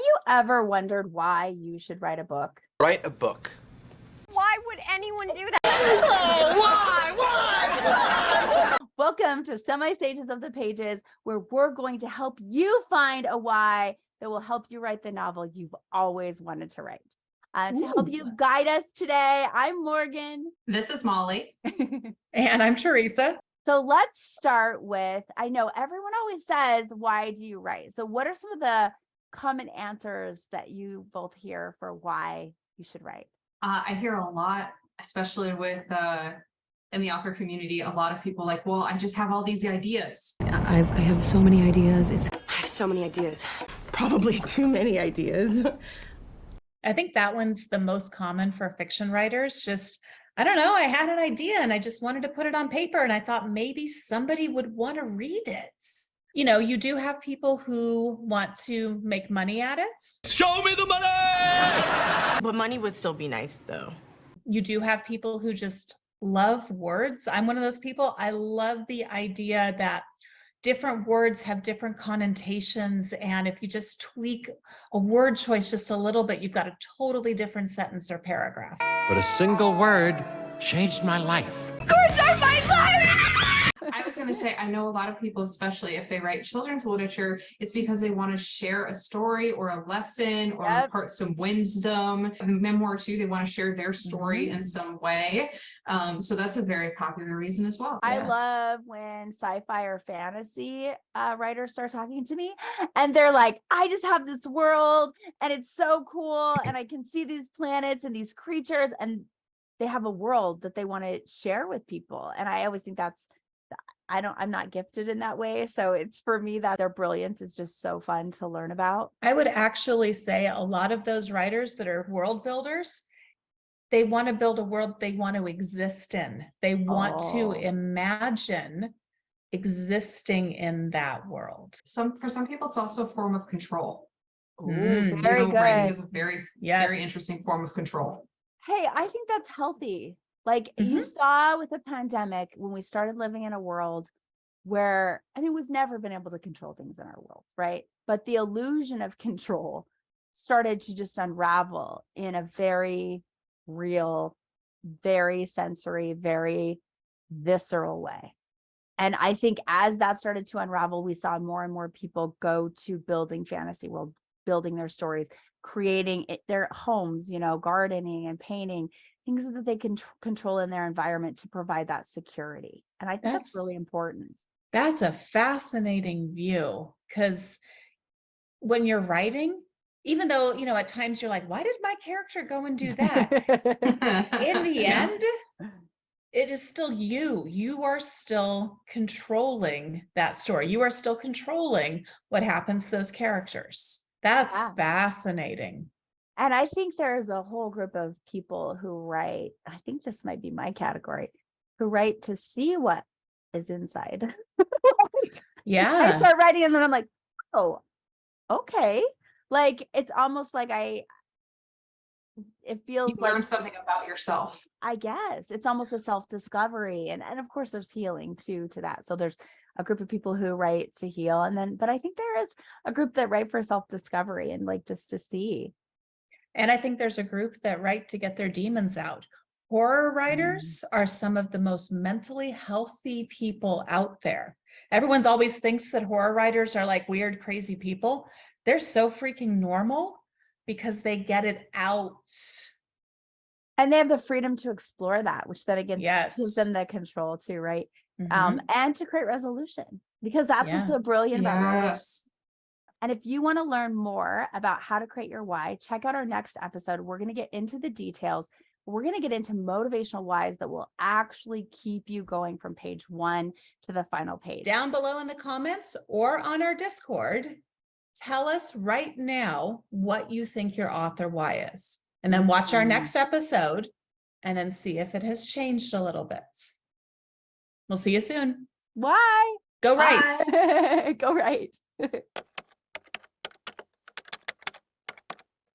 you ever wondered why you should write a book? Write a book. Why would anyone do that? Oh, why? Why? Welcome to Semi Stages of the Pages, where we're going to help you find a why that will help you write the novel you've always wanted to write. To help you guide us today, I'm Morgan. This is Molly. And I'm Teresa. So let's start with, I know everyone always says, why do you write? So what are some of the common answers that you both hear for why you should write? I hear a lot, especially with in the author community, a lot of people like, well, I just have all these ideas. I have so many ideas. I have so many ideas. Probably too many ideas. I think that one's the most common for fiction writers. Just, I don't know, I had an idea and I just wanted to put it on paper and I thought maybe somebody would want to read it. You know, you do have people who want to make money at it. Show me the money! But money would still be nice, though. You do have people who just love words. I'm one of those people. I love the idea that different words have different connotations. And if you just tweak a word choice just a little bit, you've got a totally different sentence or paragraph. But a single word changed my life. Words are my life! I was going to say, I know a lot of people, especially if they write children's literature, it's because they want to share a story or a lesson or impart some wisdom. A memoir too, they want to share their story in some way. So that's a very popular reason as well. I love when sci-fi or fantasy writers start talking to me and they're like, I just have this world and it's so cool and I can see these planets and these creatures and they have a world that they want to share with people. And I always think I'm not gifted in that way. So it's for me that their brilliance is just so fun to learn about. I would actually say a lot of those writers that are world builders, they want to build a world they want to exist in. They want to imagine existing in that world. For some people, it's also a form of control. Very good. Writing is a very interesting form of control. Hey, I think that's healthy. Like you saw with the pandemic, when we started living in a world where, I mean, we've never been able to control things in our world, right? But the illusion of control started to just unravel in a very real, very sensory, very visceral way. And I think as that started to unravel, we saw more and more people go to building fantasy world, building their stories, creating their homes, you know, gardening and painting, things that they can control in their environment to provide that security. And I think that's really important. That's a fascinating view, because when you're writing, even though, you know, at times you're like, why did my character go and do that? In the end, it is still you. You are still controlling that story. You are still controlling what happens to those characters. That's fascinating. And I think there's a whole group of people who write, I think this might be my category, who write to see what is inside. I start writing and then I'm like, oh, okay. Like, it's almost like it feels you like learn something about yourself. I guess it's almost a self-discovery. And of course there's healing too to that. So there's a group of people who write to heal. But I think there is a group that write for self-discovery and like just to see. And I think there's a group that write to get their demons out. Horror writers are some of the most mentally healthy people out there. Everyone's always thinks that horror writers are like weird, crazy people. They're so freaking normal because they get it out. And they have the freedom to explore that, which then again gives them the control too, right? And to create resolution, because that's what's so brilliant about writing. And if you want to learn more about how to create your why, check out our next episode. We're going to get into the details. We're going to get into motivational whys that will actually keep you going from page 1 to the final page. Down below in the comments or on our Discord, tell us right now what you think your author why is. And then watch our next episode and then see if it has changed a little bit. We'll see you soon. Why? Go write. Go write.